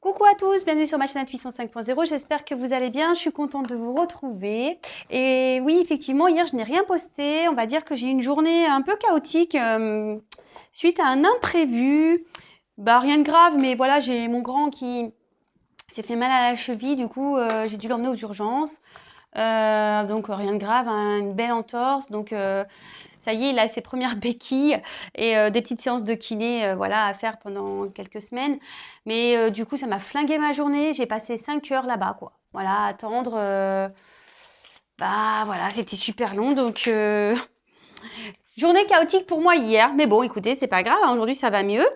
Coucou à tous, bienvenue sur ma chaîne Intuition 5.0, j'espère que vous allez bien, je suis contente de vous retrouver. Et oui, effectivement, hier je n'ai rien posté, on va dire que j'ai eu une journée un peu chaotique suite à un imprévu. Rien de grave, mais voilà, j'ai mon grand qui s'est fait mal à la cheville, du coup j'ai dû l'emmener aux urgences. Donc rien de grave, hein, une belle entorse, donc ça y est, il a ses premières béquilles et des petites séances de kiné voilà, à faire pendant quelques semaines. Mais du coup, ça m'a flingué ma journée. J'ai passé 5 heures là-bas, quoi. Voilà, à attendre. Voilà, c'était super long. Donc, journée chaotique pour moi hier. Mais bon, écoutez, c'est pas grave. Hein, aujourd'hui, ça va mieux.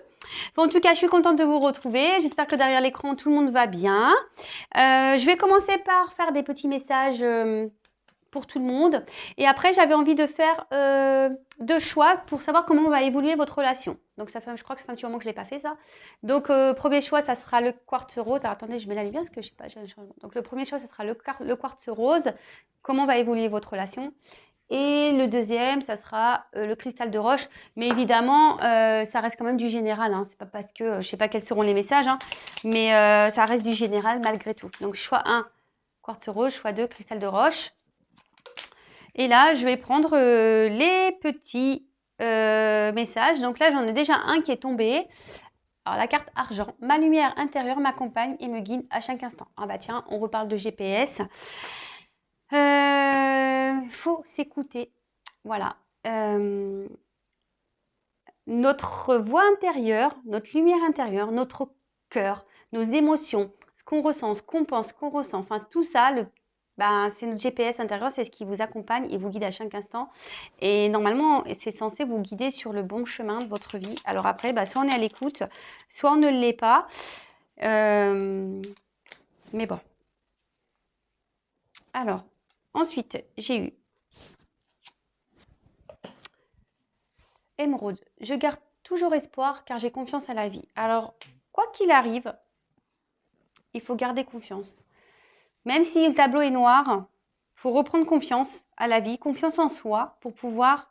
Bon, en tout cas, je suis contente de vous retrouver. J'espère que derrière l'écran, tout le monde va bien. Je vais commencer par faire des petits messages pour tout le monde. Et après, j'avais envie de faire 2 choix pour savoir comment va évoluer votre relation. Donc, ça fait, je crois que ça fait un petit moment que je ne l'ai pas fait, ça. Donc, premier choix, ça sera le quartz rose. Alors, attendez, je mets la lumière parce que je sais pas, j'ai un changement. Donc, le premier choix, ça sera le quartz rose. Comment va évoluer votre relation? Et le deuxième, ça sera le cristal de roche. Mais évidemment, ça reste quand même du général. Hein. C'est pas parce que je ne sais pas quels seront les messages, hein, mais ça reste du général malgré tout. Donc, choix 1, quartz rose. Choix 2, cristal de roche. Et là, je vais prendre les petits messages. Donc là, j'en ai déjà un qui est tombé. Alors, la carte argent. Ma lumière intérieure m'accompagne et me guide à chaque instant. Ah bah tiens, on reparle de GPS. Faut s'écouter. Voilà. Notre voix intérieure, notre lumière intérieure, notre cœur, nos émotions, ce qu'on ressent, ce qu'on pense, ce qu'on ressent, enfin tout ça, c'est notre GPS intérieur, c'est ce qui vous accompagne et vous guide à chaque instant. Et normalement, c'est censé vous guider sur le bon chemin de votre vie. Alors après, soit on est à l'écoute, soit on ne l'est pas. Mais bon. Alors, ensuite, j'ai eu Émeraude. Je garde toujours espoir car j'ai confiance à la vie. Alors, quoi qu'il arrive, il faut garder confiance. Même si le tableau est noir, il faut reprendre confiance à la vie, confiance en soi pour pouvoir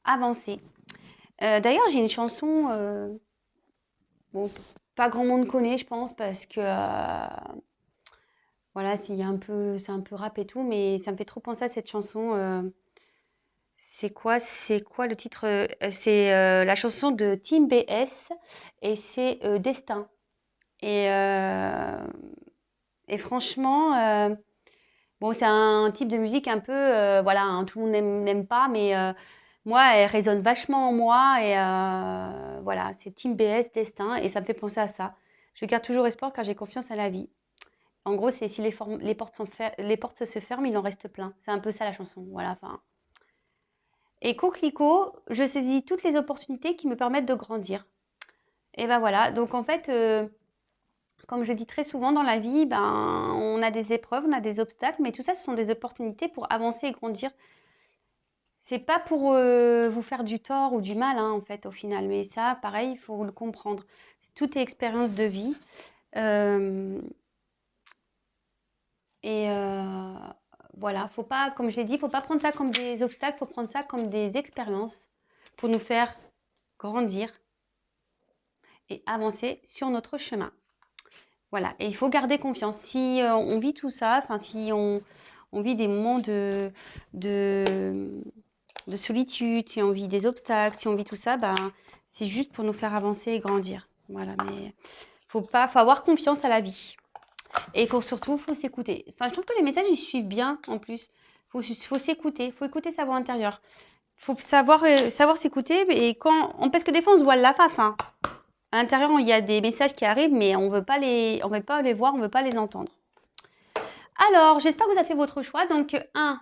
avancer. D'ailleurs, j'ai une chanson, pas grand monde connaît, je pense, parce que voilà, c'est un peu rap et tout, mais ça me fait trop penser à cette chanson. C'est quoi le titre? C'est la chanson de Team BS et c'est Destin. Et franchement, bon, c'est un type de musique un peu, voilà, hein, tout le monde n'aime pas, mais moi, elle résonne vachement en moi. Et voilà, c'est Team BS, Destin, et ça me fait penser à ça. Je garde toujours espoir car j'ai confiance à la vie. En gros, c'est si les portes se ferment, il en reste plein. C'est un peu ça la chanson. Voilà, enfin. Et coquelicot, je saisis toutes les opportunités qui me permettent de grandir. Et ben voilà, donc en fait, comme je dis très souvent dans la vie, on a des épreuves, on a des obstacles, mais tout ça, ce sont des opportunités pour avancer et grandir. C'est pas pour vous faire du tort ou du mal, hein, en fait, au final. Mais ça, pareil, il faut le comprendre. Tout est expérience de vie. Euh, et voilà, faut pas, comme je l'ai dit, faut pas prendre ça comme des obstacles, faut prendre ça comme des expériences pour nous faire grandir et avancer sur notre chemin. Voilà, et il faut garder confiance. Si on vit tout ça, enfin si on vit des moments de solitude, si on vit des obstacles, si on vit tout ça, c'est juste pour nous faire avancer et grandir. Voilà, mais faut avoir confiance à la vie. Et surtout, faut s'écouter. Enfin, je trouve que les messages, ils suivent bien en plus. Faut s'écouter, faut écouter sa voix intérieure. Faut savoir s'écouter, parce que des fois, on se voile la face, hein. À l'intérieur, il y a des messages qui arrivent, mais on veut pas les voir, on ne veut pas les entendre. Alors, j'espère que vous avez fait votre choix. Donc, 1,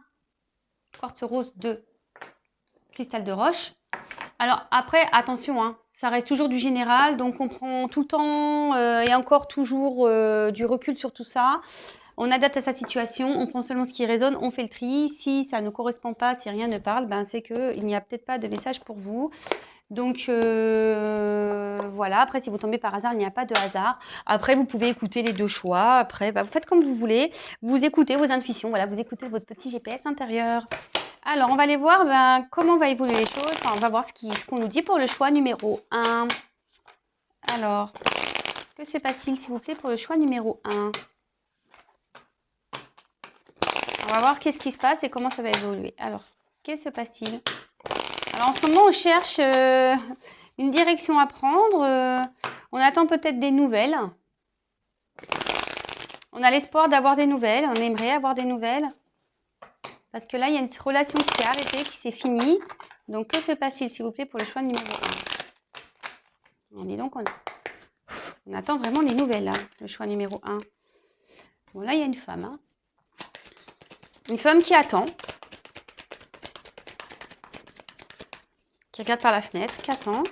quartz rose, 2, cristal de roche. Alors, après, attention, hein, ça reste toujours du général. Donc, on prend tout le temps et encore toujours du recul sur tout ça. On adapte à sa situation, on prend seulement ce qui résonne, on fait le tri. Si ça ne correspond pas, si rien ne parle, c'est qu'il n'y a peut-être pas de message pour vous. Donc voilà, après si vous tombez par hasard, il n'y a pas de hasard. Après vous pouvez écouter les 2 choix, après vous faites comme vous voulez, vous écoutez vos intuitions, voilà, vous écoutez votre petit GPS intérieur. Alors on va aller voir comment va évoluer les choses, enfin, on va voir ce qu'on nous dit pour le choix numéro 1. Alors, Que se passe-t-il, s'il vous plaît, pour le choix numéro 1? On va voir qu'est-ce qui se passe et comment ça va évoluer. Alors, que se passe-t-il? Alors, en ce moment, on cherche une direction à prendre. On attend peut-être des nouvelles. On a l'espoir d'avoir des nouvelles. On aimerait avoir des nouvelles. Parce que là, il y a une relation qui s'est arrêtée, qui s'est finie. Donc, que se passe-t-il, s'il vous plaît, pour le choix numéro 1? On dit donc, on attend vraiment les nouvelles, là, le choix numéro 1. Bon, là, il y a une femme. Hein. Une femme qui attend. Qui regarde par la fenêtre, qui attend.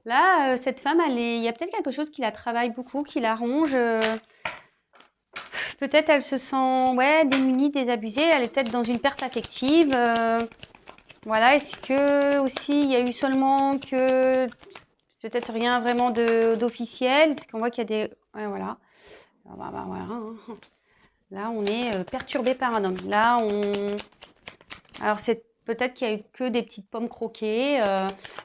Là, cette femme, il y a peut-être quelque chose qui la travaille beaucoup, qui la ronge. Peut-être elle se sent démunie, désabusée. Elle est peut-être dans une perte affective. Voilà, est-ce que aussi il y a eu seulement que peut-être rien vraiment d'officiel, puisqu'on voit qu'il y a des... Ouais, voilà. Voilà hein. Là, on est perturbé par un homme. Là, alors, c'est peut-être qu'il n'y a eu que des petites pommes croquées,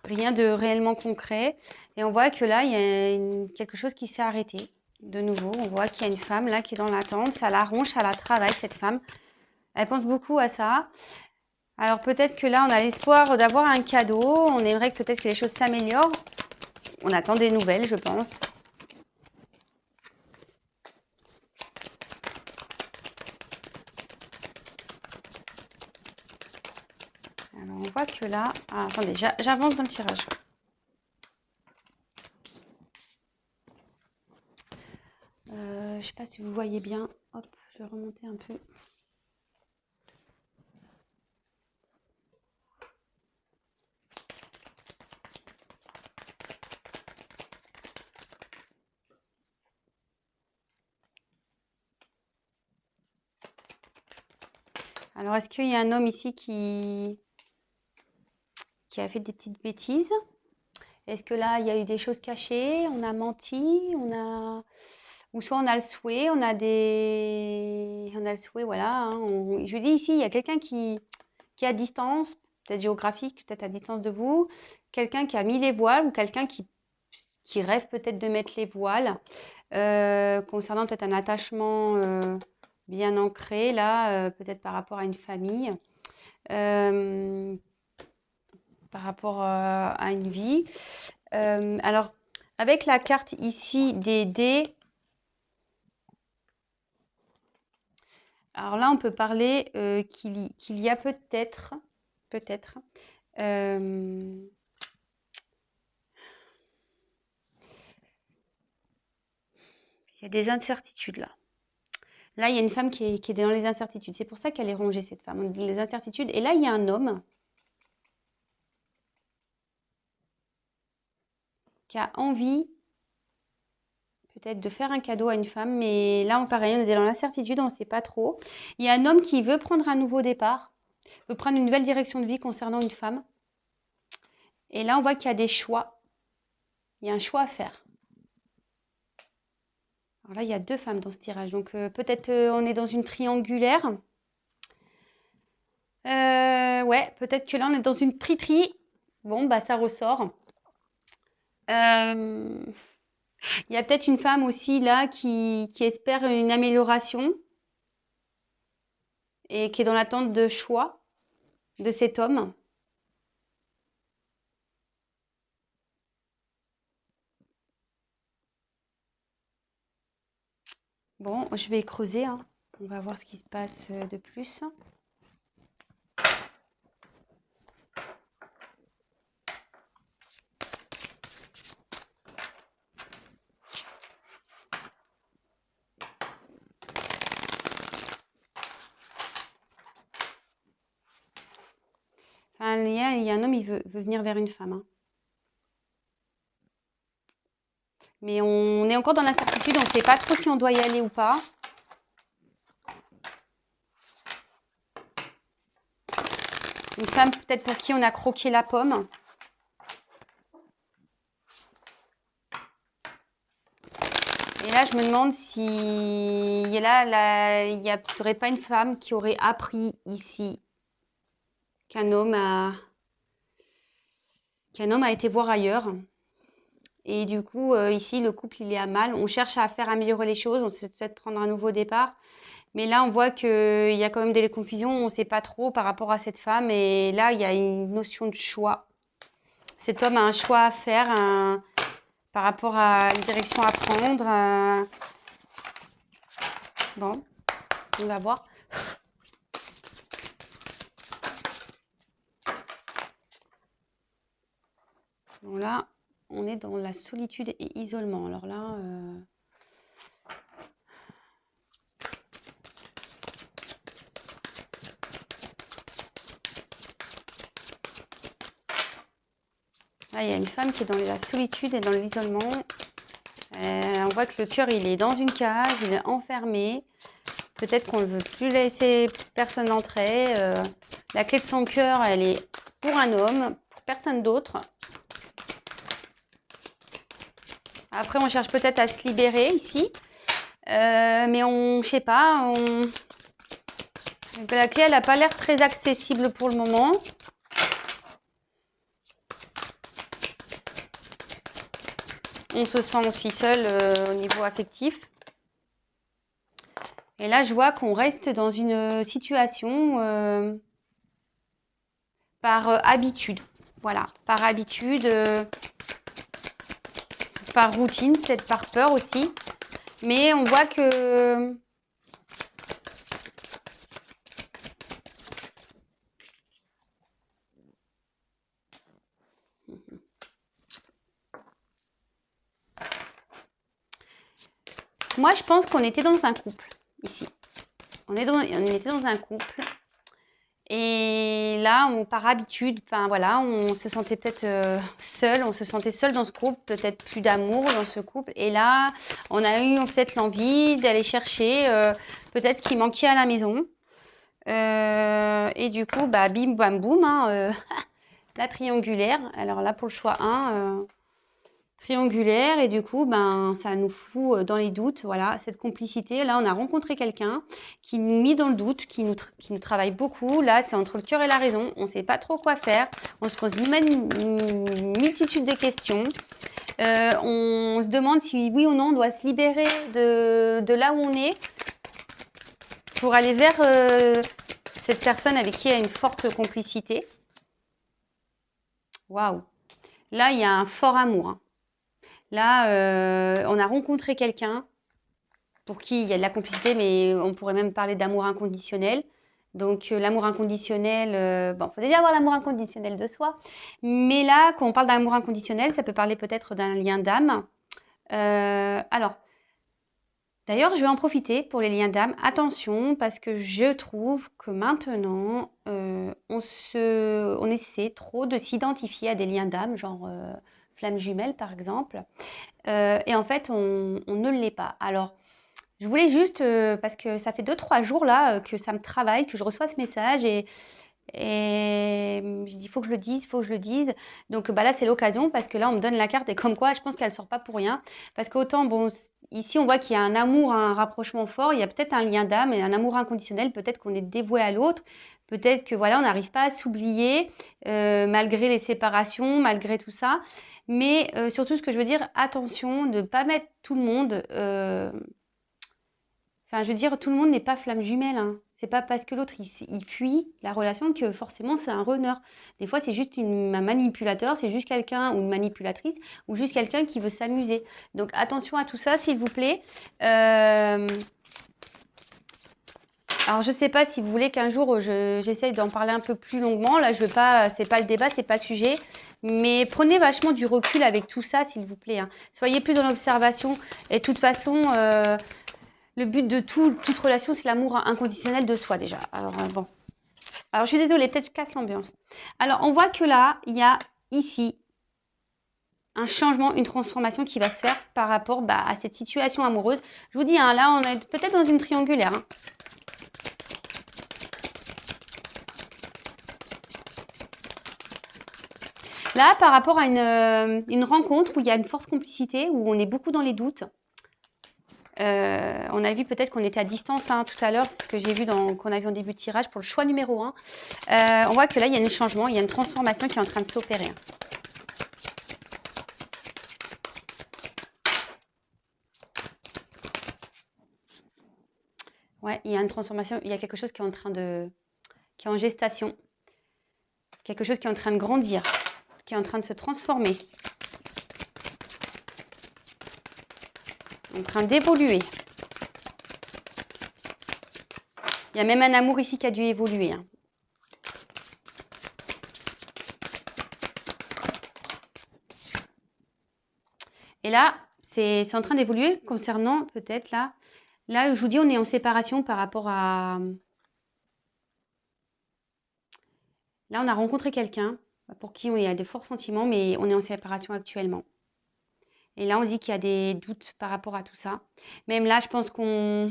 rien de réellement concret. Et on voit que là, il y a quelque chose qui s'est arrêté. De nouveau, on voit qu'il y a une femme là qui est dans l'attente. Ça la ronge, ça la travaille, cette femme. Elle pense beaucoup à ça. Alors, peut-être que là, on a l'espoir d'avoir un cadeau. On aimerait que peut-être que les choses s'améliorent. On attend des nouvelles, je pense. Alors, on voit que là... Ah, attendez, j'avance dans le tirage. Je ne sais pas si vous voyez bien. Hop, je vais remonter un peu. Alors, est-ce qu'il y a un homme ici qui a fait des petites bêtises? Est-ce que là, il y a eu des choses cachées? On a menti? Ou soit on a le souhait, on a le souhait, voilà. Hein, je dis ici, il y a quelqu'un qui est à distance, peut-être géographique, peut-être à distance de vous. Quelqu'un qui a mis les voiles ou quelqu'un qui rêve peut-être de mettre les voiles. Concernant peut-être un attachement bien ancré, là, peut-être par rapport à une famille. Par rapport à une vie. Alors, avec la carte ici des dés, alors là, on peut parler qu'il y a peut-être, il y a des incertitudes là. Là, il y a une femme qui est dans les incertitudes. C'est pour ça qu'elle est rongée, cette femme. Les incertitudes. Et là, il y a un homme qui a envie peut-être de faire un cadeau à une femme, mais là, pareil, on est dans l'incertitude, on ne sait pas trop. Il y a un homme qui veut prendre un nouveau départ, veut prendre une nouvelle direction de vie concernant une femme. Et là, on voit qu'il y a des choix. Il y a un choix à faire. Alors là, il y a 2 femmes dans ce tirage, donc peut-être on est dans une triangulaire. Ouais, peut-être que là, on est dans une tri-tri. Bon, bah ça ressort. Il y a peut-être une femme aussi là qui espère une amélioration et qui est dans l'attente de choix de cet homme. Bon, je vais creuser. Hein. On va voir ce qui se passe de plus. Enfin, il y a un homme, il veut venir vers une femme. Hein. Mais on est encore dans l'incertitude, on ne sait pas trop si on doit y aller ou pas. Une femme peut-être pour qui on a croqué la pomme. Et là, je me demande si il n'y aurait pas une femme qui aurait appris ici qu'un homme qu'un homme a été voir ailleurs. Et du coup, ici, le couple, il est à mal. On cherche à faire améliorer les choses. On sait peut-être prendre un nouveau départ. Mais là, on voit qu'il y a quand même des confusions. On ne sait pas trop par rapport à cette femme. Et là, il y a une notion de choix. Cet homme a un choix à faire par rapport à une direction à prendre. Bon, on va voir. Donc là, on est dans la solitude et isolement. Alors là... Là, il y a une femme qui est dans la solitude et dans l'isolement. On voit que le cœur, il est dans une cage, il est enfermé. Peut-être qu'on ne veut plus laisser personne entrer. La clé de son cœur, elle est pour un homme, pour personne d'autre. Après, on cherche peut-être à se libérer ici. Mais on ne sait pas. Donc, la clé, elle n'a pas l'air très accessible pour le moment. On se sent aussi seul au niveau affectif. Et là, je vois qu'on reste dans une situation par habitude. Voilà, par habitude, par routine, peut-être par peur aussi. Mais on voit que... Moi, je pense qu'on était dans un couple, ici. On était dans un couple. Et là, par habitude, enfin voilà, on se sentait peut-être seul. On se sentait seul dans ce couple, peut-être plus d'amour dans ce couple. Et là, on a eu peut-être l'envie d'aller chercher peut-être ce qui manquait à la maison. Et du coup, bah, bim, bam, boum, hein, la triangulaire. Alors là, pour le choix 1... triangulaire et du coup ben ça nous fout dans les doutes, voilà, cette complicité. Là, on a rencontré quelqu'un qui nous met dans le doute, qui nous travaille beaucoup. Là, c'est entre le cœur et la raison, on ne sait pas trop quoi faire, on se pose une multitude de questions. On se demande si oui ou non on doit se libérer de là où on est pour aller vers cette personne avec qui il y a une forte complicité. Waouh, là il y a un fort amour, hein. Là, on a rencontré quelqu'un pour qui il y a de la complicité, mais on pourrait même parler d'amour inconditionnel. Donc, l'amour inconditionnel, bon, il faut déjà avoir l'amour inconditionnel de soi. Mais là, quand on parle d'amour inconditionnel, ça peut parler peut-être d'un lien d'âme. Alors, d'ailleurs, je vais en profiter pour les liens d'âme. Attention, parce que je trouve que maintenant, on essaie trop de s'identifier à des liens d'âme, genre... flamme jumelle par exemple, et en fait on ne l'est pas. Alors je voulais juste, parce que ça fait 2-3 jours là que ça me travaille, que je reçois ce message et je dis il faut que je le dise, il faut que je le dise. Donc bah là c'est l'occasion parce que là on me donne la carte et comme quoi je pense qu'elle ne sort pas pour rien. Parce qu'autant bon ici on voit qu'il y a un amour, un rapprochement fort, il y a peut-être un lien d'âme et un amour inconditionnel, peut-être qu'on est dévoué à l'autre, peut-être que voilà on n'arrive pas à s'oublier malgré les séparations, malgré tout ça. Mais surtout ce que je veux dire, attention de ne pas mettre tout le monde... Enfin, je veux dire, tout le monde n'est pas flamme jumelle, hein. C'est pas parce que l'autre il fuit la relation que forcément c'est un runner. Des fois, c'est juste un manipulateur, c'est juste quelqu'un ou une manipulatrice ou juste quelqu'un qui veut s'amuser. Donc attention à tout ça, s'il vous plaît. Alors, je sais pas si vous voulez qu'un jour j'essaye d'en parler un peu plus longuement. Là, je veux pas, c'est pas le débat, c'est pas le sujet. Mais prenez vachement du recul avec tout ça, s'il vous plaît, hein. Soyez plus dans l'observation. Et de toute façon, le but de toute relation, c'est l'amour inconditionnel de soi déjà. Alors, bon. Alors, je suis désolée, peut-être que je casse l'ambiance. Alors, on voit que là, il y a ici un changement, une transformation qui va se faire par rapport à cette situation amoureuse. Je vous dis, hein, là, on est peut-être dans une triangulaire, hein. Là, par rapport à une rencontre où il y a une forte complicité, où on est beaucoup dans les doutes, on a vu peut-être qu'on était à distance, hein, tout à l'heure, ce que j'ai vu qu'on a vu en début de tirage pour le choix numéro 1. On voit que là, il y a un changement, il y a une transformation qui est en train de s'opérer, hein. Ouais, il y a une transformation, il y a quelque chose qui est en train qui est en gestation. Quelque chose qui est en train de grandir, qui est en train de se transformer. En train d'évoluer. Il y a même un amour ici qui a dû évoluer. Hein. Et là, c'est en train d'évoluer concernant peut-être là. Là, je vous dis, on est en séparation par rapport à... Là, on a rencontré quelqu'un pour qui il y a de forts sentiments, mais on est en séparation actuellement. Et là, on dit qu'il y a des doutes par rapport à tout ça. Même là, je pense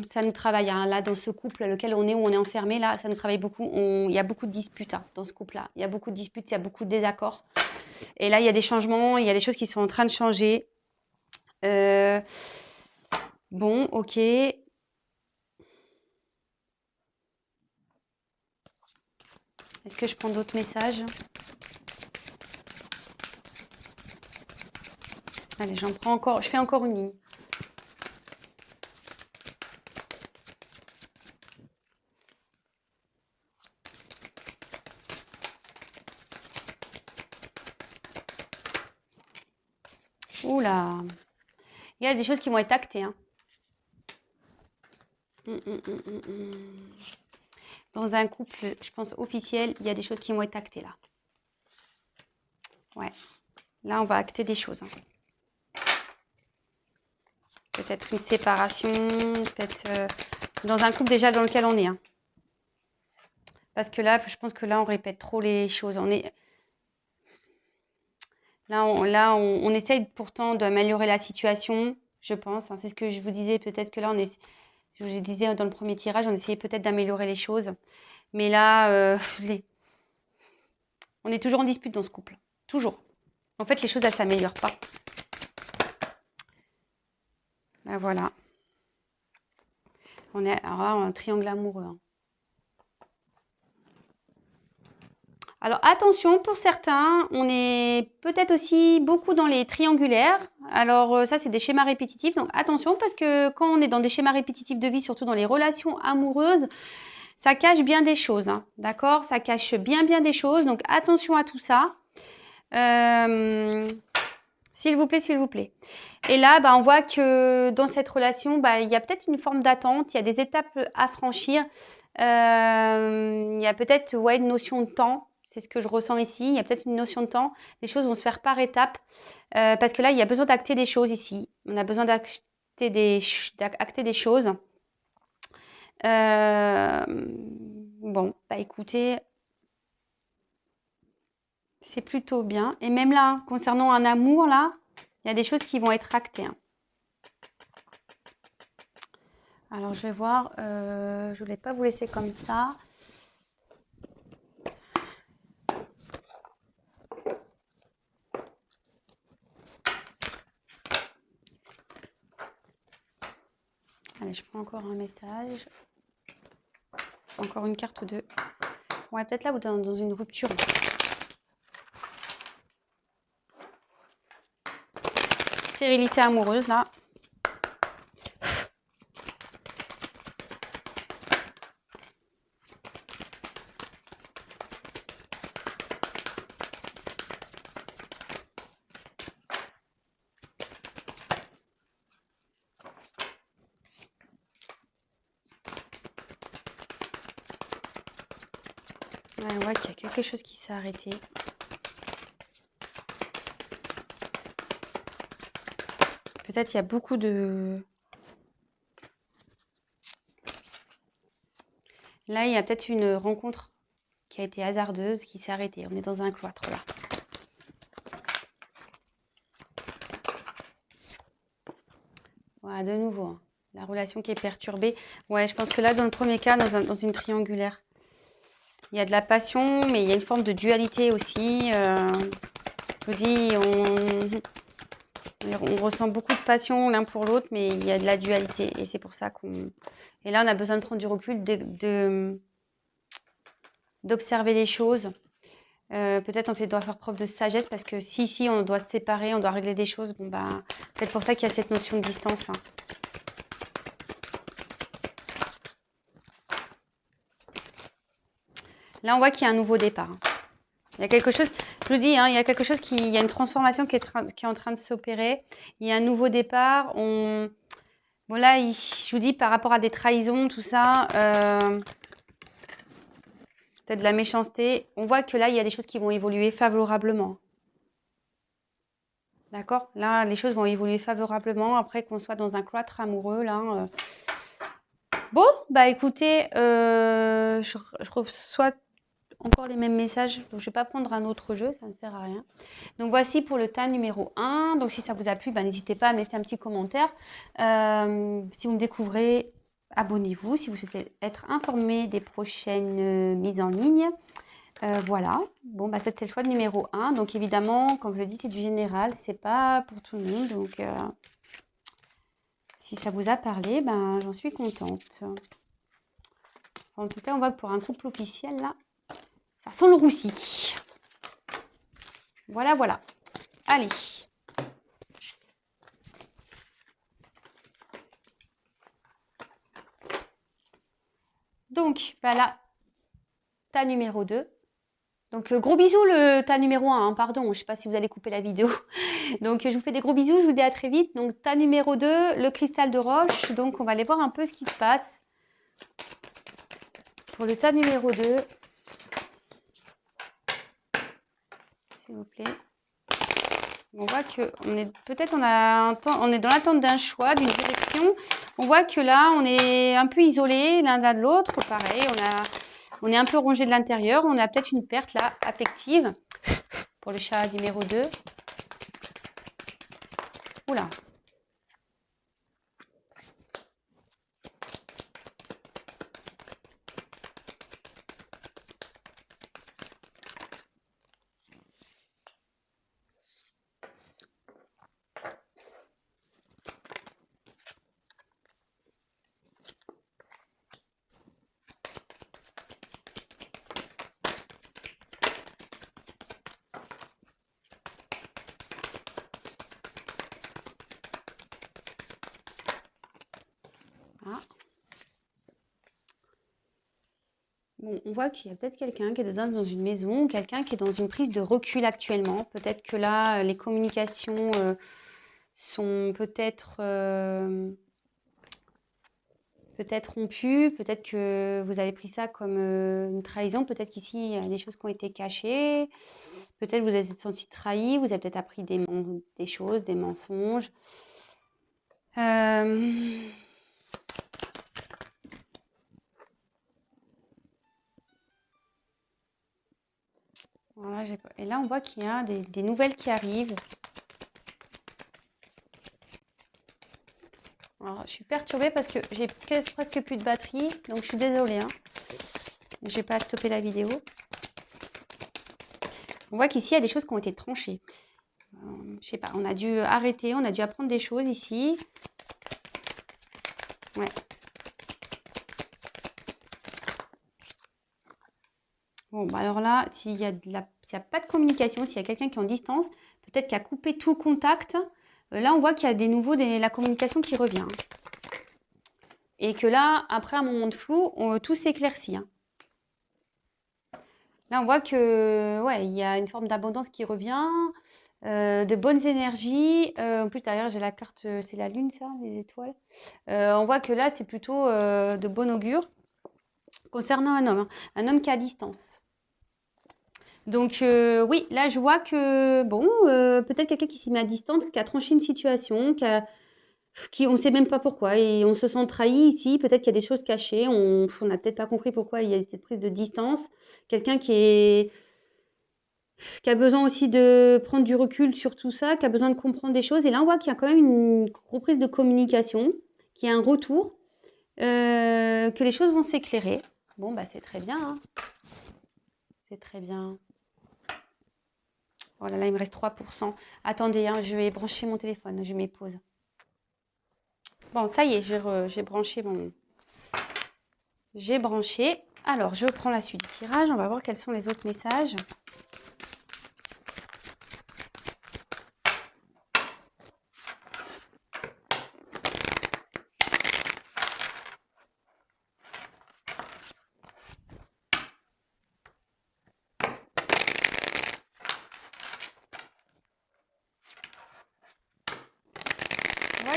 ça nous travaille. Hein. Là, dans ce couple lequel on est, où on est enfermé, là, ça nous travaille beaucoup. Il y a beaucoup de disputes hein, dans ce couple-là. Il y a beaucoup de disputes, il y a beaucoup de désaccords. Et là, il y a des changements, il y a des choses qui sont en train de changer. Bon, ok. Est-ce que je prends d'autres messages? Allez, j'en prends encore. Je fais encore une ligne. Oula. Il y a des choses qui vont être actées. Hein. Dans un couple, je pense, officiel, il y a des choses qui vont être actées là. Ouais. Là, on va acter des choses. Hein. Peut-être une séparation, peut-être dans un couple déjà dans lequel on est. Hein. Parce que là, je pense que là, on répète trop les choses. On essaye pourtant d'améliorer la situation, je pense. Hein. C'est ce que je vous disais. Peut-être que là, je vous disais dans le premier tirage, on essayait peut-être d'améliorer les choses. Mais là, on est toujours en dispute dans ce couple. Toujours. En fait, les choses, elles ne s'améliorent pas. Ben voilà. On est alors là, un triangle amoureux. Hein. Alors attention, pour certains, on est peut-être aussi beaucoup dans les triangulaires. Alors ça, c'est des schémas répétitifs. Donc attention, parce que quand on est dans des schémas répétitifs de vie, surtout dans les relations amoureuses, ça cache bien des choses. Hein, d'accord? Ça cache bien des choses. Donc attention à tout ça. S'il vous plaît, s'il vous plaît. Et là, on voit que dans cette relation, il y a peut-être une forme d'attente. Il y a des étapes à franchir. Il y a peut-être une notion de temps. C'est ce que je ressens ici. Il y a peut-être une notion de temps. Les choses vont se faire par étapes. Parce que là, il y a besoin d'acter des choses ici. On a besoin d'acter des choses. Bon, écoutez, c'est plutôt bien. Et même là, concernant un amour, là, il y a des choses qui vont être actées. Hein. Alors, je vais voir. Je ne voulais pas vous laisser comme ça. Allez, je prends encore un message. Encore une carte de... Ouais, peut-être là, vous êtes dans une rupture. Stérilité amoureuse, là. Ouais, on voit qu'il y a quelque chose qui s'est arrêté. Peut-être il y a beaucoup de... Là, il y a peut-être une rencontre qui a été hasardeuse, qui s'est arrêtée. On est dans un cloître, là. Voilà, de nouveau, hein. La relation qui est perturbée. Ouais, je pense que là, dans le premier cas, dans une triangulaire, il y a de la passion, mais il y a une forme de dualité aussi. Je vous dis, on ressent beaucoup de passion l'un pour l'autre, mais il y a de la dualité. Et c'est pour ça qu'on... Et là, on a besoin de prendre du recul, d'observer les choses. Peut-être on doit faire preuve de sagesse, parce que si on doit se séparer, on doit régler des choses, c'est pour ça qu'il y a cette notion de distance. Hein. Là, on voit qu'il y a un nouveau départ. Il y a quelque chose, je vous dis, hein, il y a quelque chose il y a une transformation qui est en train de s'opérer. Il y a un nouveau départ. Voilà, je vous dis, par rapport à des trahisons, tout ça, peut-être de la méchanceté, on voit que là, il y a des choses qui vont évoluer favorablement. D'accord? Là, les choses vont évoluer favorablement après qu'on soit dans un cloître amoureux, là. Bon, bah écoutez, je reçois encore les mêmes messages, donc je ne vais pas prendre un autre jeu, ça ne sert à rien. Donc voici pour le tas numéro 1. Donc si ça vous a plu, bah, n'hésitez pas à me laisser un petit commentaire. Si vous me découvrez, abonnez-vous si vous souhaitez être informé des prochaines mises en ligne. Voilà, bon, bah, c'était le choix de numéro 1. Donc évidemment, comme je le dis, c'est du général, c'est pas pour tout le monde. Donc si ça vous a parlé, ben, j'en suis contente. En tout cas, on voit que pour un couple officiel, là, ça sent le roussi. Voilà, voilà. Allez. Donc, bah là, tas numéro 2. Donc, gros bisous le tas numéro 1. Hein, pardon, je ne sais pas si vous allez couper la vidéo. Donc, je vous fais des gros bisous. Je vous dis à très vite. Donc, tas numéro 2, le cristal de roche. Donc, on va aller voir un peu ce qui se passe. Pour le tas numéro 2. S'il vous plaît. On voit que on est dans l'attente d'un choix, d'une direction. On voit que là, on est un peu isolé l'un de l'autre. Pareil, on est un peu rongé de l'intérieur. On a peut-être une perte là, affective. Pour le chat numéro 2. Oula. Ah. Bon, on voit qu'il y a peut-être quelqu'un qui est dans une maison, quelqu'un qui est dans une prise de recul actuellement. Peut-être que là, les communications sont peut-être rompues. Peut-être que vous avez pris ça comme une trahison. Peut-être qu'ici, il y a des choses qui ont été cachées. Peut-être que vous avez senti trahi. Vous avez peut-être appris des choses, des mensonges. Voilà, et là, on voit qu'il y a des nouvelles qui arrivent. Alors, je suis perturbée parce que j'ai presque plus de batterie, donc je suis désolée. Hein. Je n'ai pas stoppé la vidéo. On voit qu'ici, il y a des choses qui ont été tranchées. Je sais pas, on a dû arrêter, on a dû apprendre des choses ici. Ouais. Bon, bah alors là, s'il n'y a pas de communication, s'il y a quelqu'un qui est en distance, peut-être qui a coupé tout contact, là, on voit qu'il y a la communication qui revient. Et que là, après un moment de flou, tout s'éclaircit. Hein. Là, on voit que, ouais, il y a une forme d'abondance qui revient, de bonnes énergies. En plus, derrière, j'ai la carte, c'est la lune, ça, les étoiles. On voit que là, c'est plutôt de bon augure concernant un homme. Hein. Un homme qui est à distance. Donc, oui, là, je vois que, bon, peut-être quelqu'un qui s'y met à distance, qui a tranché une situation, on ne sait même pas pourquoi, et on se sent trahi ici. Peut-être qu'il y a des choses cachées, on n'a peut-être pas compris pourquoi il y a cette prise de distance. Quelqu'un qui a besoin aussi de prendre du recul sur tout ça, qui a besoin de comprendre des choses. Et là, on voit qu'il y a quand même une reprise de communication, qu'il y a un retour, que les choses vont s'éclairer. Bon, bah, c'est très bien. Hein. C'est très bien. Oh là là, il me reste 3%. Attendez, hein, je vais brancher mon téléphone, je mets pause. Bon, ça y est, j'ai branché mon... J'ai branché. Alors, je prends la suite du tirage. On va voir quels sont les autres messages.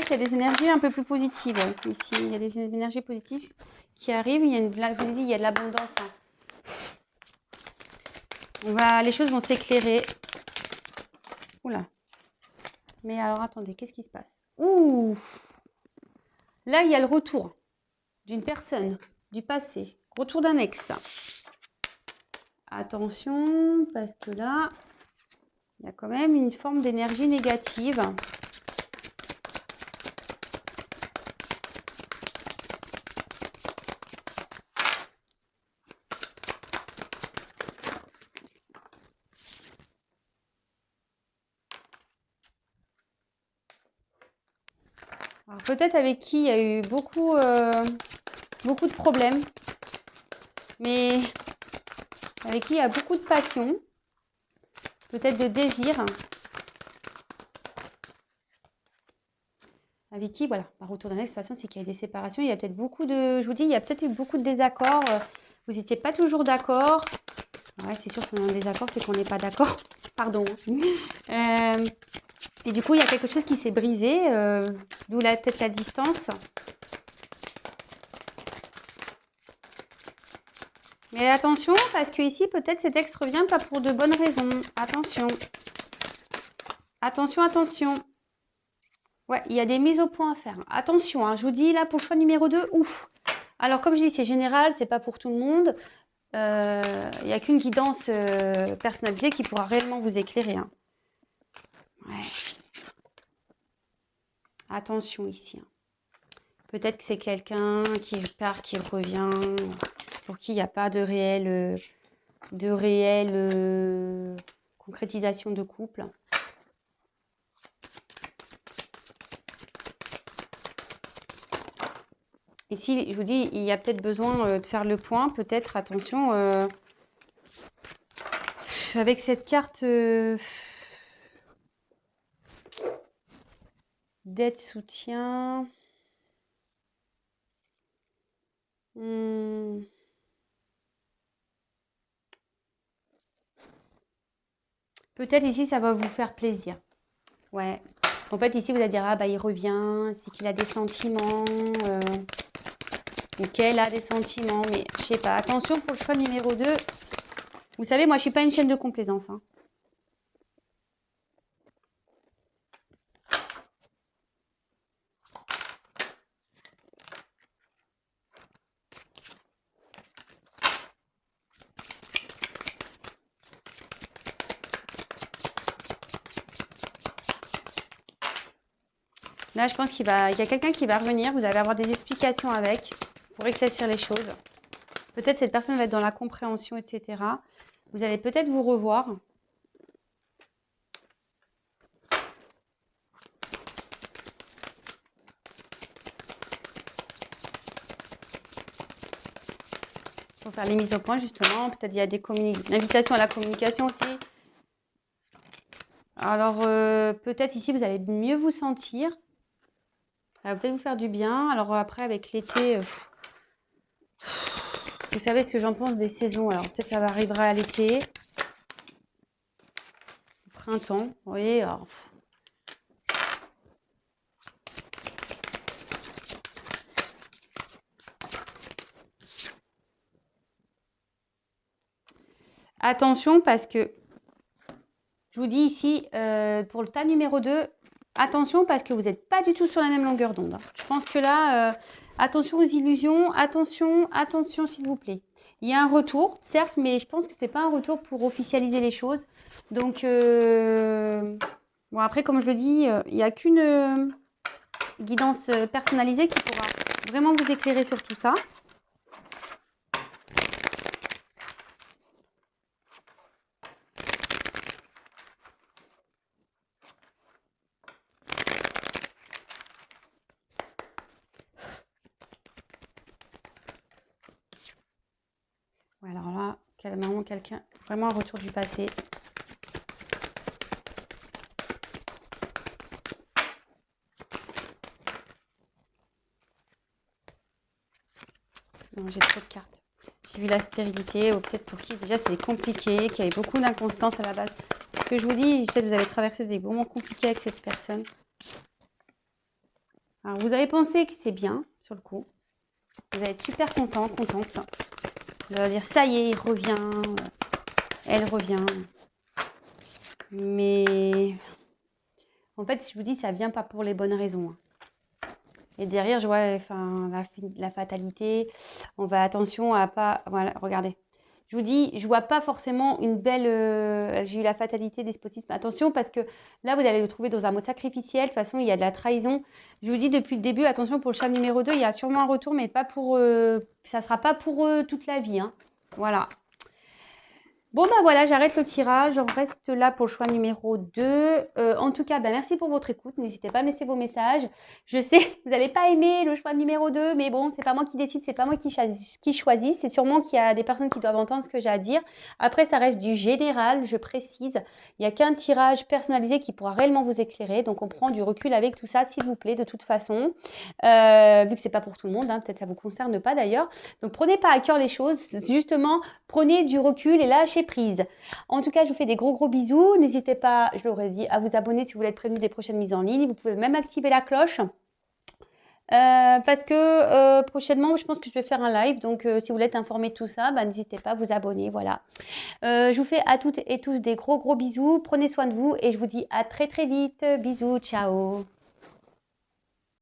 qu'il y a des énergies un peu plus positives. Ici, il y a des énergies positives qui arrivent. Il y a là, je vous ai dit, il y a de l'abondance. Les choses vont s'éclairer. Oula. Mais alors, attendez, qu'est-ce qui se passe? Ouh! Là, il y a le retour d'une personne du passé. Retour d'un ex. Attention, parce que là, il y a quand même une forme d'énergie négative. Alors, peut-être avec qui il y a eu beaucoup de problèmes, mais avec qui il y a beaucoup de passion, peut-être de désir. Avec qui, voilà, par retour d'un ex, de toute façon, c'est qu'il y a des séparations. Il y a peut-être beaucoup de, je vous dis, il y a peut-être eu beaucoup de désaccords. Vous n'étiez pas toujours d'accord. Ouais, c'est sûr, si on est en désaccord, c'est qu'on n'est pas d'accord. Pardon. Et du coup, il y a quelque chose qui s'est brisé, d'où peut-être la distance. Mais attention, parce que ici, peut-être cet ex revient pas pour de bonnes raisons. Attention. Attention, attention. Ouais, il y a des mises au point à faire. Attention, hein, je vous dis, là, pour le choix numéro 2, ouf. Alors, comme je dis, c'est général, c'est pas pour tout le monde. Il n'y a qu'une guidance personnalisée qui pourra réellement vous éclairer. Hein. Ouais. Attention ici. Hein. Peut-être que c'est quelqu'un qui part, qui revient, pour qui il n'y a pas de réelle concrétisation de couple. Ici, je vous dis, il y a peut-être besoin de faire le point. Peut-être, attention, avec cette carte d'aide, soutien. Peut-être ici, ça va vous faire plaisir. Ouais. En fait, ici, vous allez dire, ah bah il revient, c'est qu'il a des sentiments. Ou qu'elle a des sentiments, mais je sais pas. Attention pour le choix numéro 2. Vous savez, moi, je suis pas une chaîne de complaisance. Hein. Là, je pense qu'il y a quelqu'un qui va revenir. Vous allez avoir des explications avec pour éclaircir les choses. Peut-être cette personne va être dans la compréhension, etc. Vous allez peut-être vous revoir. Pour faire les mises au point, justement. Peut-être il y a des invitations à la communication aussi. Alors, peut-être ici, vous allez mieux vous sentir. Ça va peut-être vous faire du bien. Alors après, avec l'été, vous savez ce que j'en pense des saisons. Alors peut-être ça arrivera à l'été. Au printemps. Vous voyez, alors, attention parce que, je vous dis ici, pour le tas numéro 2, attention parce que vous n'êtes pas du tout sur la même longueur d'onde. Hein. Je pense que là, attention aux illusions, attention, attention s'il vous plaît. Il y a un retour, certes, mais je pense que ce n'est pas un retour pour officialiser les choses. Donc, bon après, comme je le dis, il n'y a qu'une guidance personnalisée qui pourra vraiment vous éclairer sur tout ça. Ouais, alors là, vraiment quelqu'un, vraiment un retour du passé. Non, j'ai trop de cartes. J'ai vu la stérilité, ou peut-être pour qui déjà c'était compliqué, qu'il y avait beaucoup d'inconstance à la base. Ce que je vous dis, peut-être vous avez traversé des moments compliqués avec cette personne. Alors, vous avez pensé que c'est bien, sur le coup. Vous allez être super content, contente. Vous allez dire, ça y est, il revient. Elle revient. Mais en fait, si je vous dis, ça vient pas pour les bonnes raisons. Et derrière, je vois enfin, la fatalité. On va attention à pas... Voilà, regardez. Je vous dis, je vois pas forcément une belle... j'ai eu la fatalité, despotisme. Attention, parce que là, vous allez le trouver dans un mot sacrificiel. De toute façon, il y a de la trahison. Je vous dis depuis le début, attention pour le chat numéro 2, il y a sûrement un retour, mais pas pour... ça sera pas pour toute la vie. Hein. Voilà. Bon, bah voilà, j'arrête le tirage. On reste là pour le choix numéro 2. En tout cas, bah, merci pour votre écoute. N'hésitez pas à me laisser vos messages. Je sais, vous n'allez pas aimer le choix numéro 2, mais bon, c'est pas moi qui décide, c'est pas moi qui choisis. C'est sûrement qu'il y a des personnes qui doivent entendre ce que j'ai à dire. Après, ça reste du général, je précise. Il n'y a qu'un tirage personnalisé qui pourra réellement vous éclairer. Donc, on prend du recul avec tout ça, s'il vous plaît, de toute façon. Vu que c'est pas pour tout le monde, hein, peut-être ça vous concerne pas d'ailleurs. Donc, prenez pas à cœur les choses. Justement, prenez du recul et lâchez prise. En tout cas, je vous fais des gros bisous. N'hésitez pas, je l'aurais dit, à vous abonner si vous voulez être prévenu des prochaines mises en ligne. Vous pouvez même activer la cloche. Parce que prochainement, je pense que je vais faire un live. Donc, si vous voulez être informé de tout ça, bah, n'hésitez pas à vous abonner. Voilà. Je vous fais à toutes et tous des gros bisous. Prenez soin de vous et je vous dis à très vite. Bisous. Ciao.